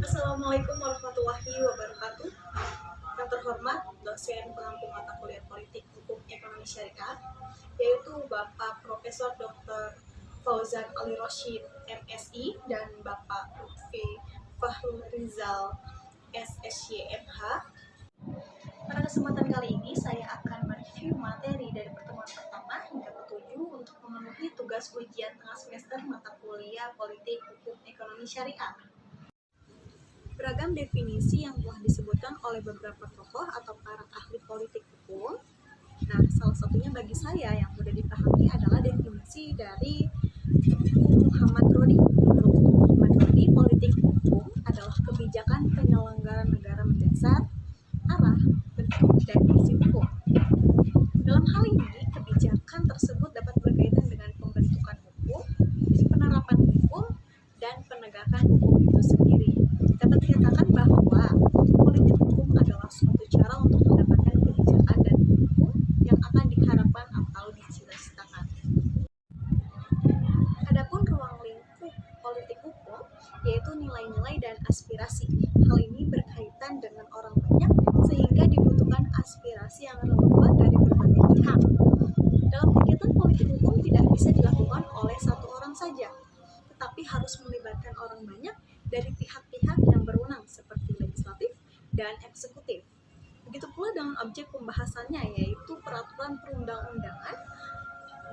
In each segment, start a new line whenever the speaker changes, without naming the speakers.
Assalamualaikum warahmatullahi wabarakatuh. Yang terhormat dosen pengampu mata kuliah Politik Hukum Ekonomi Syariah, yaitu Bapak Profesor Dr. Fauzan Ali Roshid MSI dan Bapak Lutfi Fahrul Rizal SSYMH. Pada kesempatan kali ini saya akan mereview materi dari pertemuan pertama hingga ketujuh untuk memenuhi tugas ujian tengah semester mata kuliah Politik Hukum Ekonomi Syariah. Beragam definisi yang telah disebutkan oleh beberapa tokoh atau para ahli politik hukum. Nah, salah satunya bagi saya yang mudah dipahami adalah definisi dari Muhammad Rodi. Muhammad Rodi, politik hukum adalah kebijakan penyelenggaraan negara mendasar, arah, bentuk, dan isi hukum. Dalam hal ini, kebijakan tersebut dapat berkaitan dengan pembentukan hukum, penerapan hukum, dan penegakan hukum itu sendiri. Dapat dikatakan bahwa politik hukum adalah suatu cara untuk mendapatkan kebijakan dan hukum yang akan diharapkan atau dicita-citakan. Adapun ruang lingkup politik hukum yaitu nilai-nilai dan aspirasi. Hal ini berkaitan dengan orang banyak sehingga dibutuhkan aspirasi yang relevan dari berbagai pihak. Dalam kegiatan politik hukum tidak bisa dilakukan oleh satu orang saja, tetapi harus melibatkan orang banyak dari pihak-pihak yang berwenang seperti legislatif dan eksekutif. Begitu pula dengan objek pembahasannya yaitu peraturan perundang-undangan,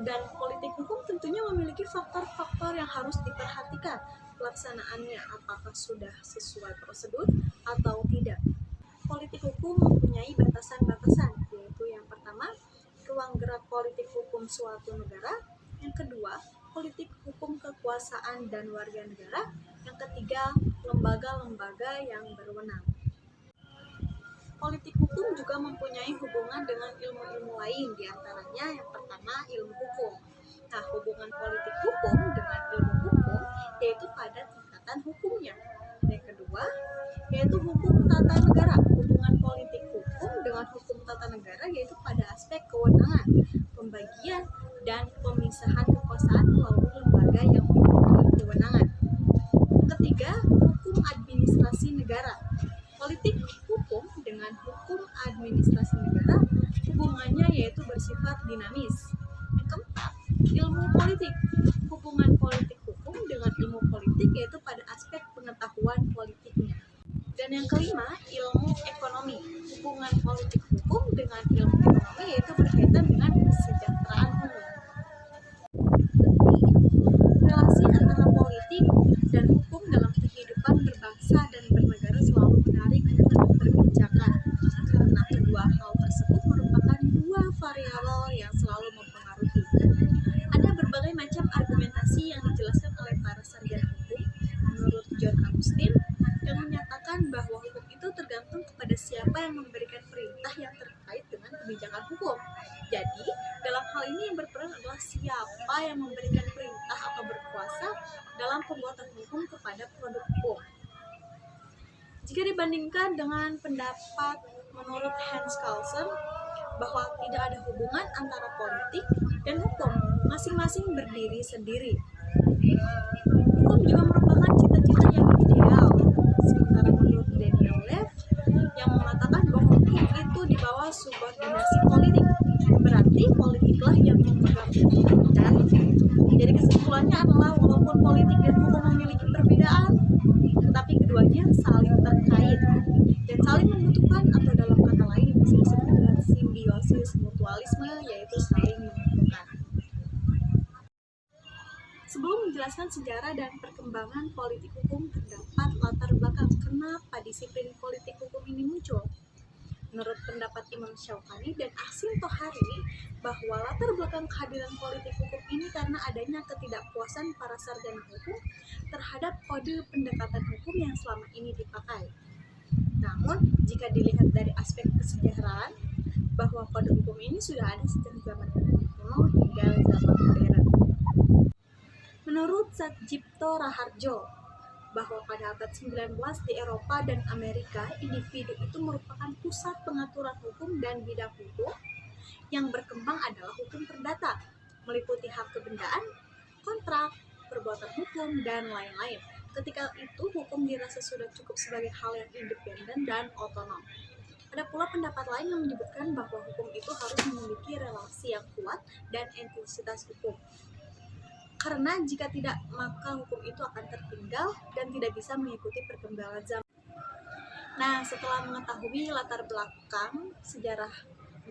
dan politik hukum tentunya memiliki faktor-faktor yang harus diperhatikan pelaksanaannya apakah sudah sesuai prosedur atau tidak. Politik hukum mempunyai batasan-batasan, yaitu yang pertama, ruang gerak politik hukum suatu negara, yang kedua, politik hukum kekuasaan dan warga negara, yang ketiga, lembaga-lembaga yang berwenang. Politik hukum juga mempunyai hubungan dengan ilmu-ilmu lain, diantaranya yang pertama ilmu hukum. Nah, hubungan politik hukum dengan ilmu hukum yaitu pada tingkatan hukumnya. Yang kedua, yaitu hukum tata negara. Hubungan politik hukum dengan hukum tata negara yaitu pada aspek kewenangan, pembagian, dan pemisahan kekuasaan melalui lembaga yang memiliki kewenangan. Ketiga, hukum administrasi negara. Politik hukum dengan hukum administrasi negara hubungannya yaitu bersifat dinamis. Yang keempat, ilmu politik. Hubungan politik hukum dengan ilmu politik yaitu pada aspek pengetahuan politiknya. Dan yang kelima, ilmu ekonomi. Hubungan politik hukum dengan ilmu ekonomi yaitu berkaitan dengan kesejahteraan umum. Relasi antara politik dan hukum dalam kehidupan berbangsa dan bernegara selalu menarik untuk diperbincangkan karena kedua hal tersebut merupakan dua variabel yang selalu mempengaruhi. Ada berbagai macam argumentasi yang dijelaskan oleh para sarjana hukum menurut John Augustine yang menyatakan bahwa hukum itu tergantung kepada siapa yang memberikan perintah yang terkait dengan kebijakan hukum. Jadi, dalam hal ini yang berperan adalah siapa yang memberikan perintah atau berkuasa dalam pembuatan hukum kepada produk hukum. Jika dibandingkan dengan pendapat menurut Hans Kelsen bahwa tidak ada hubungan antara politik dan hukum, masing-masing berdiri sendiri. Hukum juga merupakan cita-cita yang ideal, sementara menurut Daniel Lev yang mengatakan bahwa hukum itu di bawah subordinasi politik, berarti politiklah yang memegang dan jadi kesimpulannya adalah walaupun politik dan hukum memiliki perbedaan, tetapi keduanya saling terkait dan saling membutuhkan, atau dalam kata lain bisa disebut dengan simbiosis mutualisme, yaitu saling menguntungkan. Sebelum menjelaskan sejarah dan perkembangan politik hukum, terdapat latar belakang kenapa disiplin politik hukum ini muncul. Menurut pendapat Imam Syaukani dan Ahsin Tohari, bahwa latar belakang kehadiran politik hukum ini karena adanya ketidakpuasan para sarjana hukum terhadap kode pendekatan hukum yang selama ini dipakai. Namun, jika dilihat dari aspek kesejahteraan, bahwa kode hukum ini sudah ada sejak zaman kuno hingga zaman modern. Menurut Satjipto Raharjo, bahwa pada abad 19 di Eropa dan Amerika, individu itu merupakan pusat pengaturan hukum dan bidang hukum yang berkembang adalah hukum perdata, meliputi hak kebendaan, kontrak, perbuatan hukum, dan lain-lain. Ketika itu hukum dirasa sudah cukup sebagai hal yang independen dan otonom. Ada pula pendapat lain yang menyebutkan bahwa hukum itu harus memiliki relasi yang kuat dan entitas hukum. Karena jika tidak, maka hukum itu akan tertinggal dan tidak bisa mengikuti perkembangan zaman. Nah, setelah mengetahui latar belakang, sejarah,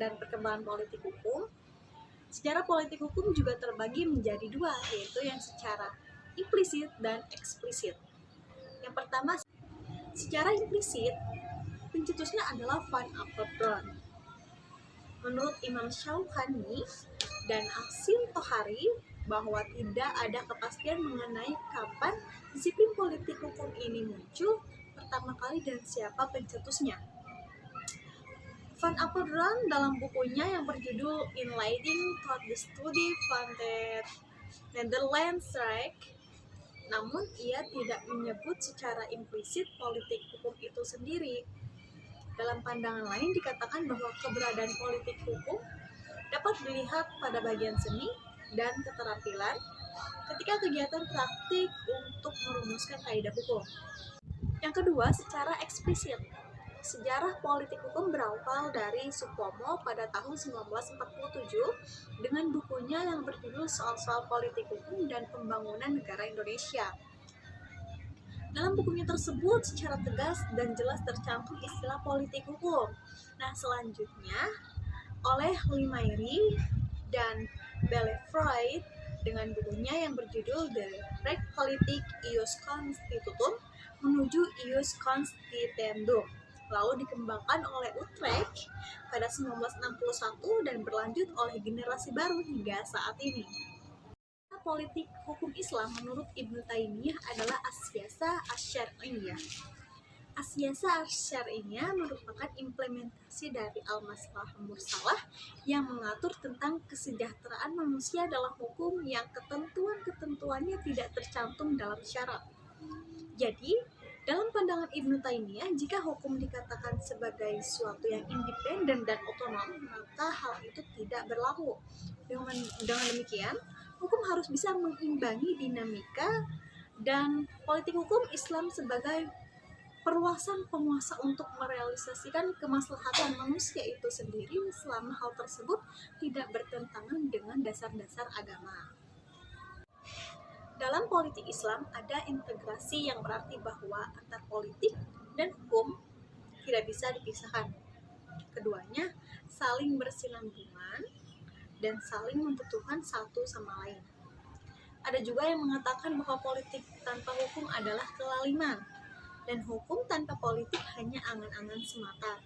dan perkembangan politik hukum, sejarah politik hukum juga terbagi menjadi dua, yaitu yang secara implisit dan eksplisit. Yang pertama, secara implisit, pencetusnya adalah Van Apeldoorn. Menurut Imam Shawkani dan Asim Tohari, bahwa tidak ada kepastian mengenai kapan disiplin politik hukum ini muncul pertama kali dan siapa pencetusnya. Van Apeldoorn dalam bukunya yang berjudul Inleiding tot de Studie van het Nederlands Rijk, namun ia tidak menyebut secara implisit politik hukum itu sendiri. Dalam pandangan lain dikatakan bahwa keberadaan politik hukum dapat dilihat pada bagian seni dan keterampilan ketika kegiatan praktik untuk merumuskan kaidah hukum. Yang kedua, secara eksplisit. Sejarah politik hukum berawal dari Supomo pada tahun 1947 dengan bukunya yang berjudul Soal-soal Politik Hukum dan Pembangunan Negara Indonesia. Dalam bukunya tersebut secara tegas dan jelas tercantum istilah politik hukum. Nah, selanjutnya oleh Limairi dan Belefroid dengan bukunya yang berjudul The Rechtspolitik Ius Constitutum menuju Ius Constituendum, lalu dikembangkan oleh Utrecht pada 1961 dan berlanjut oleh generasi baru hingga saat ini. Politik hukum Islam menurut Ibnu Taimiyah adalah as-siyasah asy-syar'iyyah. As-siyasah asy-syar'iyyah merupakan implementasi dari al-maslahah mursalah yang mengatur tentang kesejahteraan manusia dalam hukum yang ketentuan-ketentuannya tidak tercantum dalam syarat. Jadi, dalam pandangan Ibnu Taimiyah, jika hukum dikatakan sebagai suatu yang independen dan otonom, maka hal itu tidak berlaku. Dengan demikian, hukum harus bisa mengimbangi dinamika dan politik hukum Islam sebagai perluasan penguasa untuk merealisasikan kemaslahatan manusia itu sendiri selama hal tersebut tidak bertentangan dengan dasar-dasar agama. Dalam politik Islam ada integrasi yang berarti bahwa antar politik dan hukum tidak bisa dipisahkan. Keduanya saling bersinambungan dan saling membutuhkan satu sama lain. Ada juga yang mengatakan bahwa politik tanpa hukum adalah kelaliman dan hukum tanpa politik hanya angan-angan semata.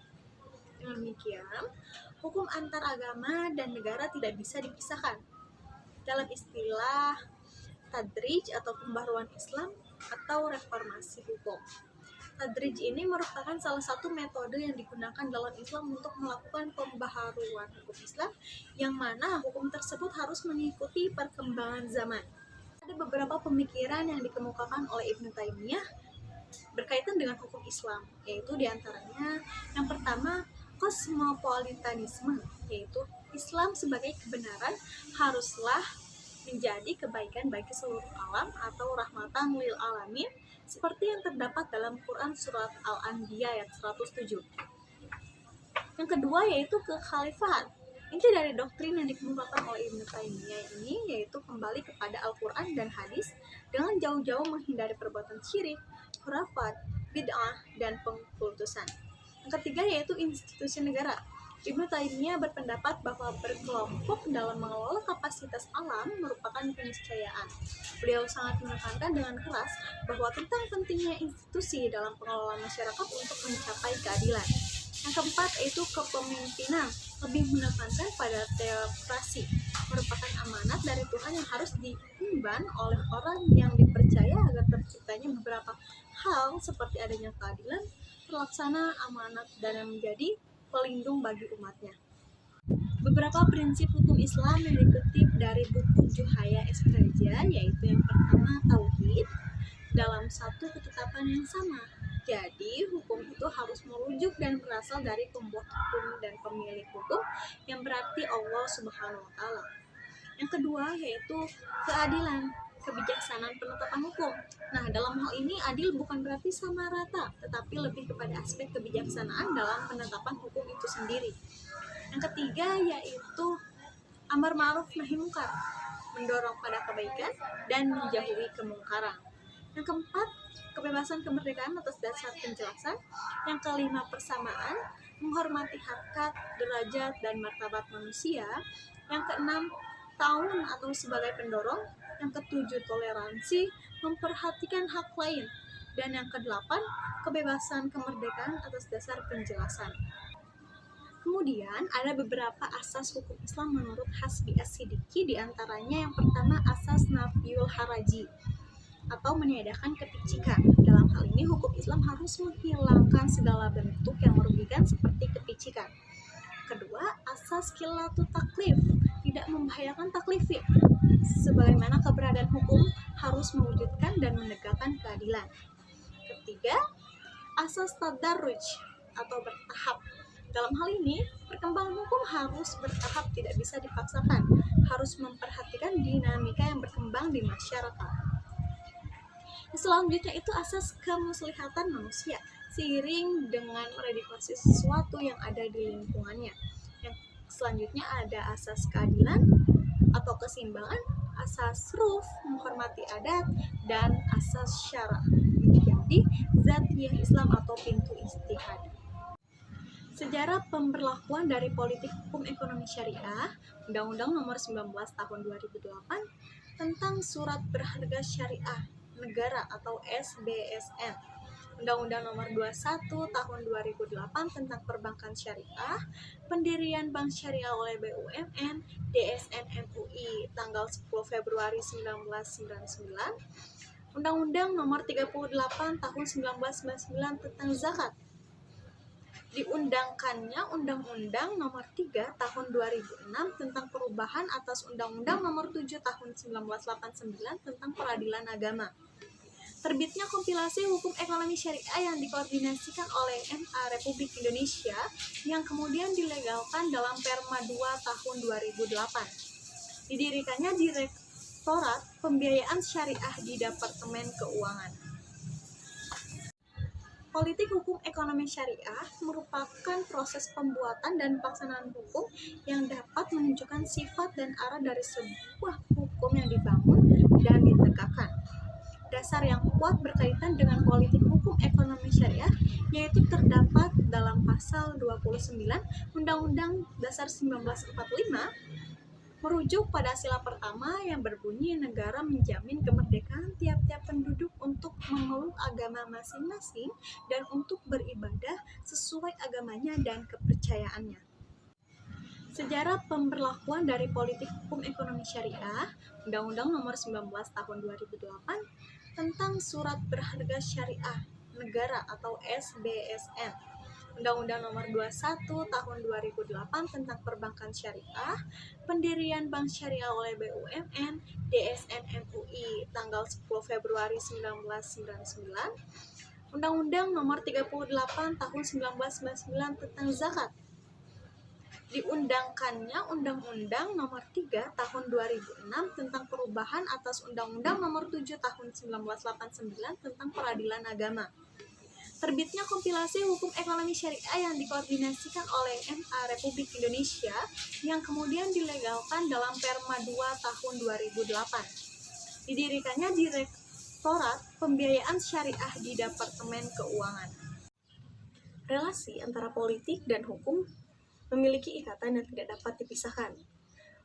Dengan demikian, hukum antar agama dan negara tidak bisa dipisahkan. Dalam istilah tadrij atau pembaruan Islam atau reformasi hukum. Tadrij ini merupakan salah satu metode yang digunakan dalam Islam untuk melakukan pembaharuan hukum Islam, yang mana hukum tersebut harus mengikuti perkembangan zaman. Ada beberapa pemikiran yang dikemukakan oleh Ibnu Taimiyah berkaitan dengan hukum Islam, yaitu diantaranya yang pertama, kosmopolitanisme, yaitu Islam sebagai kebenaran haruslah menjadi kebaikan bagi seluruh alam atau rahmatan lil alamin, seperti yang terdapat dalam Quran Surat Al-Anbiya ayat 107. Yang kedua yaitu kekhalifahan. Inti dari doktrin yang dikemukakan oleh Ibnu Taimiyah ini yaitu kembali kepada Al-Quran dan hadis dengan jauh-jauh menghindari perbuatan syirik, khurafat, bid'ah, dan pengkultusan. Yang ketiga yaitu institusi negara. Ibnu Taimiyah berpendapat bahwa berkelompok dalam mengelola kapasitas alam merupakan keniscayaan. Beliau sangat menekankan dengan keras bahwa tentang pentingnya institusi dalam pengelolaan masyarakat untuk mencapai keadilan. Yang keempat yaitu kepemimpinan, lebih menekankan pada teokrasi, merupakan amanat dari Tuhan yang harus diemban oleh orang yang dipercaya agar terciptanya beberapa hal seperti adanya keadilan, terlaksana amanat, dan yang menjadi pelindung bagi umatnya. Beberapa prinsip hukum Islam yang dikutip dari buku Juhaya Espraja yaitu yang pertama tauhid dalam satu ketetapan yang sama. Jadi hukum itu harus merujuk dan berasal dari pembuat hukum dan pemilik hukum yang berarti Allah Subhanahu wa Ta'ala. Yang kedua yaitu keadilan. kebijaksanaan penetapan hukum. Nah, dalam hal ini adil bukan berarti sama rata, tetapi lebih kepada aspek kebijaksanaan dalam penetapan hukum itu sendiri. Yang ketiga yaitu amar ma'ruf nahi munkar, mendorong pada kebaikan dan menjauhi kemungkaran. Yang keempat, kebebasan kemerdekaan atas dasar penjelasan. Yang kelima, persamaan, menghormati hakikat, derajat, dan martabat manusia. Yang keenam, ta'awun atau sebagai pendorong. Yang ketujuh, toleransi, memperhatikan hak lain. Dan yang kedelapan, kebebasan kemerdekaan atas dasar penjelasan. Kemudian ada beberapa asas hukum Islam menurut Hasbi As-Siddiqi, diantaranya yang pertama asas nafyul haraji atau meniadakan kepicikan. Dalam hal ini hukum Islam harus menghilangkan segala bentuk yang merugikan seperti kepicikan. Kedua, asas qillatut taklif, tidak membahayakan taklifi, sebagaimana keberadaan hukum harus mewujudkan dan menegakkan keadilan. Ketiga, asas tadarruj atau bertahap. Dalam hal ini, perkembangan hukum harus bertahap, tidak bisa dipaksakan, harus memperhatikan dinamika yang berkembang di masyarakat. Selanjutnya itu asas kemaslihatan manusia, seiring dengan meredikasi sesuatu yang ada di lingkungannya. Yang selanjutnya ada asas keadilan atau keseimbangan, asas ruf, menghormati adat, dan asas syara. Jadi, zatiyah Islam atau pintu ijtihad. Sejarah pemberlakuan dari politik hukum ekonomi syariah, Undang-Undang Nomor 19 Tahun 2008 tentang Surat Berharga Syariah Negara atau SBSN, Undang-Undang Nomor 21 Tahun 2008 tentang Perbankan Syariah, pendirian Bank Syariah oleh BUMN, DSN MUI tanggal 10 Februari 1999, Undang-Undang Nomor 38 Tahun 1999 tentang zakat. Diundangkannya Undang-Undang Nomor 3 Tahun 2006 tentang perubahan atas Undang-Undang Nomor 7 Tahun 1989 tentang peradilan agama. Terbitnya kompilasi hukum ekonomi syariah yang dikoordinasikan oleh MA Republik Indonesia yang kemudian dilegalkan dalam Perma 2 Tahun 2008. Didirikannya Direktorat Pembiayaan Syariah di Departemen Keuangan. Politik hukum ekonomi syariah merupakan proses pembuatan dan pelaksanaan hukum yang dapat menunjukkan sifat dan arah dari sebuah hukum yang dibangun dan ditegakkan. Dasar yang kuat berkaitan dengan politik hukum ekonomi syariah yaitu terdapat dalam pasal 29 Undang-Undang Dasar 1945 merujuk pada sila pertama yang berbunyi negara menjamin kemerdekaan tiap-tiap penduduk untuk memeluk agama masing-masing dan untuk beribadah sesuai agamanya dan kepercayaannya. Sejarah pemberlakuan dari politik hukum ekonomi syariah, Undang-Undang Nomor 19 Tahun 2008 tentang Surat Berharga Syariah Negara atau SBSN, Undang-Undang Nomor 21 Tahun 2008 tentang Perbankan Syariah, pendirian Bank Syariah oleh BUMN, DSN MUI tanggal 10 Februari 1999, Undang-Undang Nomor 38 Tahun 1999 tentang zakat. Diundangkannya Undang-Undang Nomor 3 Tahun 2006 tentang perubahan atas Undang-Undang Nomor 7 Tahun 1989 tentang peradilan agama. Terbitnya kompilasi hukum ekonomi syariah yang dikoordinasikan oleh MA Republik Indonesia yang kemudian dilegalkan dalam Perma 2 Tahun 2008. Didirikannya Direktorat Pembiayaan Syariah di Departemen Keuangan. Relasi antara politik dan hukum memiliki ikatan yang tidak dapat dipisahkan.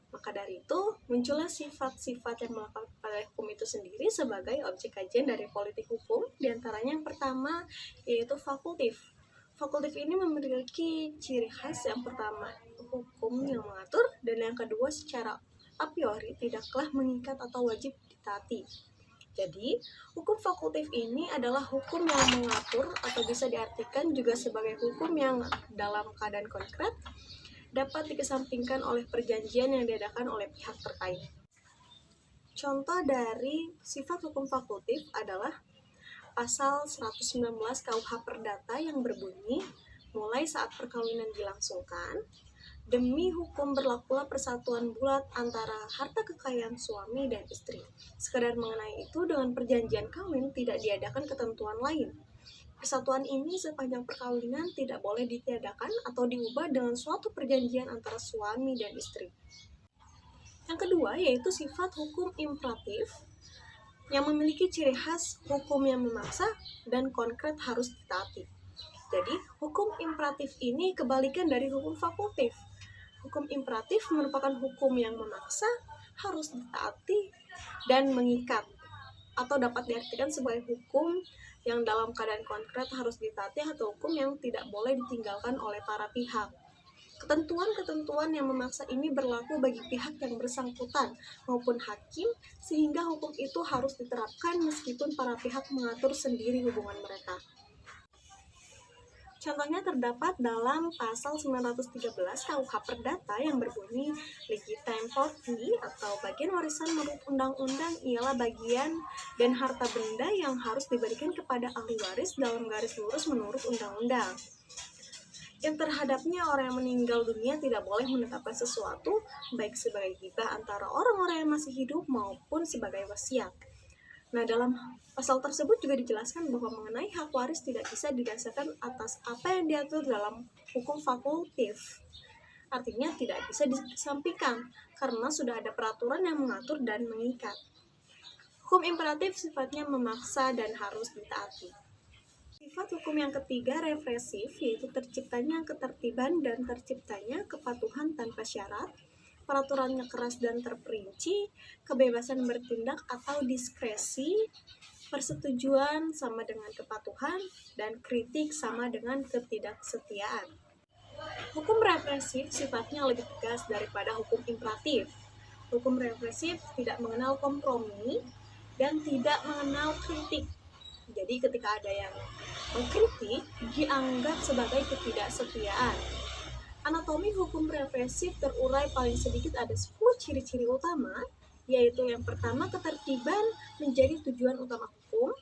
Maka dari itu, muncullah sifat-sifat yang melekat pada hukum itu sendiri sebagai objek kajian dari politik hukum. Di antaranya yang pertama yaitu fakultif. Fakultif ini memiliki ciri khas yang pertama, hukum yang mengatur, dan yang kedua secara a priori tidaklah mengikat atau wajib ditaati. Jadi, hukum fakultif ini adalah hukum yang mengatur atau bisa diartikan juga sebagai hukum yang dalam keadaan konkret dapat dikesampingkan oleh perjanjian yang diadakan oleh pihak terkait. Contoh dari sifat hukum fakultif adalah pasal 119 KUH Perdata yang berbunyi mulai saat perkawinan dilangsungkan Demi hukum berlakulah persatuan bulat antara harta kekayaan suami dan istri. Sekadar mengenai itu, dengan perjanjian kawin tidak diadakan ketentuan lain. Persatuan ini sepanjang perkawinan tidak boleh ditiadakan atau diubah dengan suatu perjanjian antara suami dan istri. Yang kedua yaitu sifat hukum imperatif yang memiliki ciri khas hukum yang memaksa dan konkret harus ditaati. Jadi, hukum imperatif ini kebalikan dari hukum fakultatif. Hukum imperatif merupakan hukum yang memaksa, harus ditaati, dan mengikat, atau dapat diartikan sebagai hukum yang dalam keadaan konkret harus ditaati atau hukum yang tidak boleh ditinggalkan oleh para pihak. Ketentuan-ketentuan yang memaksa ini berlaku bagi pihak yang bersangkutan maupun hakim, sehingga hukum itu harus diterapkan meskipun para pihak mengatur sendiri hubungan mereka. Contohnya terdapat dalam pasal 913 KUH Perdata yang berbunyi legitim property atau bagian warisan menurut undang-undang ialah bagian dan harta benda yang harus diberikan kepada ahli waris dalam garis lurus menurut undang-undang. Yang terhadapnya orang yang meninggal dunia tidak boleh menetapkan sesuatu baik sebagai hibah antara orang-orang yang masih hidup maupun sebagai wasiat. Nah, dalam pasal tersebut juga dijelaskan bahwa mengenai hak waris tidak bisa didasarkan atas apa yang diatur dalam hukum fakultatif. Artinya tidak bisa dikesampingkan karena sudah ada peraturan yang mengatur dan mengikat. Hukum imperatif sifatnya memaksa dan harus ditaati. Sifat hukum yang ketiga represif, yaitu terciptanya ketertiban dan terciptanya kepatuhan tanpa syarat, peraturannya keras dan terperinci, kebebasan bertindak atau diskresi, persetujuan sama dengan kepatuhan, dan kritik sama dengan ketidaksetiaan. Hukum represif sifatnya lebih tegas daripada hukum imperatif. Hukum represif tidak mengenal kompromi dan tidak mengenal kritik. Jadi ketika ada yang mengkritik, dianggap sebagai ketidaksetiaan. Anatomi hukum represif terurai paling sedikit ada 10 ciri-ciri utama, yaitu yang pertama ketertiban menjadi tujuan utama hukum.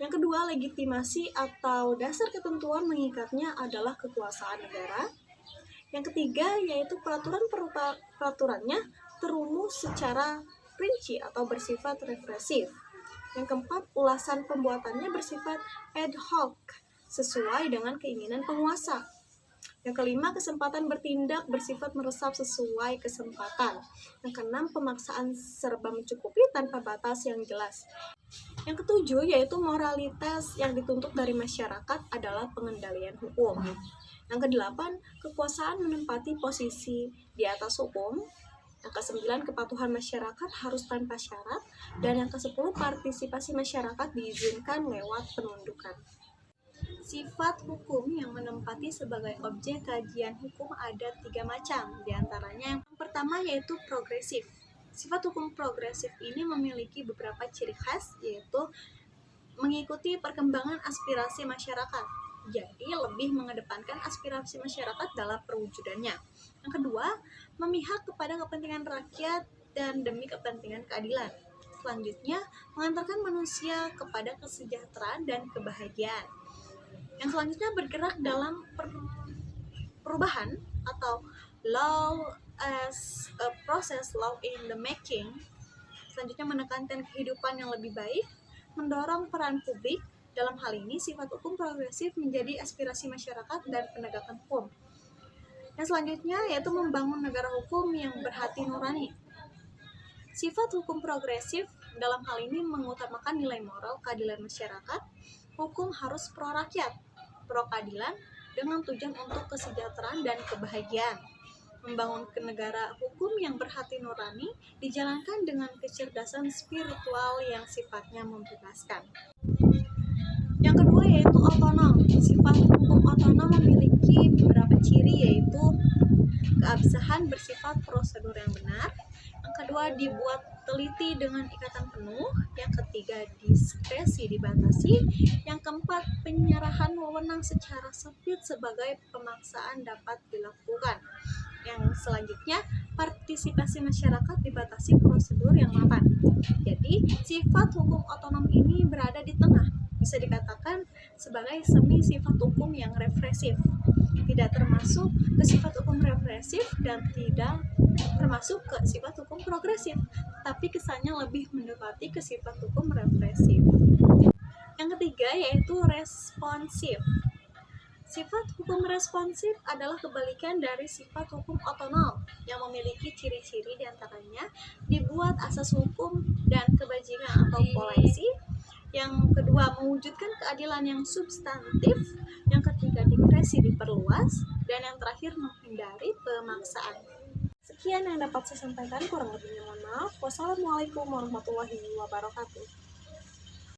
Yang kedua, legitimasi atau dasar ketentuan mengikatnya adalah kekuasaan negara. Yang ketiga, yaitu peraturannya terumus secara rinci atau bersifat represif. Yang keempat, ulasan pembuatannya bersifat ad hoc, sesuai dengan keinginan penguasa. Yang kelima, kesempatan bertindak bersifat meresap sesuai kesempatan. Yang keenam, pemaksaan serba mencukupi tanpa batas yang jelas. Yang ketujuh, yaitu moralitas yang dituntut dari masyarakat adalah pengendalian hukum. Yang kedelapan, kekuasaan menempati posisi di atas hukum. Yang kesembilan, kepatuhan masyarakat harus tanpa syarat. Dan yang kesepuluh, partisipasi masyarakat diizinkan lewat penundukan. Sifat hukum yang menempati sebagai objek kajian hukum ada 3 macam. Di antaranya yang pertama yaitu progresif. Sifat hukum progresif ini memiliki beberapa ciri khas, yaitu mengikuti perkembangan aspirasi masyarakat. Jadi lebih mengedepankan aspirasi masyarakat dalam perwujudannya. Yang kedua, memihak kepada kepentingan rakyat dan demi kepentingan keadilan. Selanjutnya, mengantarkan manusia kepada kesejahteraan dan kebahagiaan. Yang selanjutnya, bergerak dalam perubahan atau law as a process, law in the making. Selanjutnya, menekankan kehidupan yang lebih baik, mendorong peran publik. Dalam hal ini, sifat hukum progresif menjadi aspirasi masyarakat dan penegakan hukum. Yang selanjutnya yaitu membangun negara hukum yang berhati nurani. Sifat hukum progresif dalam hal ini mengutamakan nilai moral keadilan masyarakat. Hukum harus pro rakyat, pro keadilan dengan tujuan untuk kesejahteraan dan kebahagiaan. Membangun negara hukum yang berhati nurani dijalankan dengan kecerdasan spiritual yang sifatnya membebaskan. Yang kedua yaitu otonom. Sifat hukum otonom memiliki beberapa ciri, yaitu keabsahan bersifat prosedur yang benar. Yang kedua, dibuat teliti dengan ikatan penuh. Yang ketiga, diskresi dibatasi. Yang keempat, penyerahan wewenang secara sempit sebagai pemaksaan dapat dilakukan. Yang selanjutnya, partisipasi masyarakat dibatasi prosedur yang mapan. Jadi, sifat hukum otonom ini berada di tengah. Bisa dikatakan sebagai semi sifat hukum yang represif. tidak termasuk ke sifat hukum represif dan tidak termasuk ke sifat hukum progresif, tapi kesannya lebih mendekati ke sifat hukum represif. Yang ketiga yaitu responsif. Sifat hukum responsif adalah kebalikan dari sifat hukum otonom yang memiliki ciri-ciri diantaranya dibuat asas hukum dan kebajikan atau polisi. Yang kedua, mewujudkan keadilan yang substantif. Yang ketiga, diskresi diperluas. Dan yang terakhir, menghindari pemaksaan. Sekian yang dapat saya sampaikan, kurang lebihnya mohon maaf. Wassalamualaikum warahmatullahi wabarakatuh.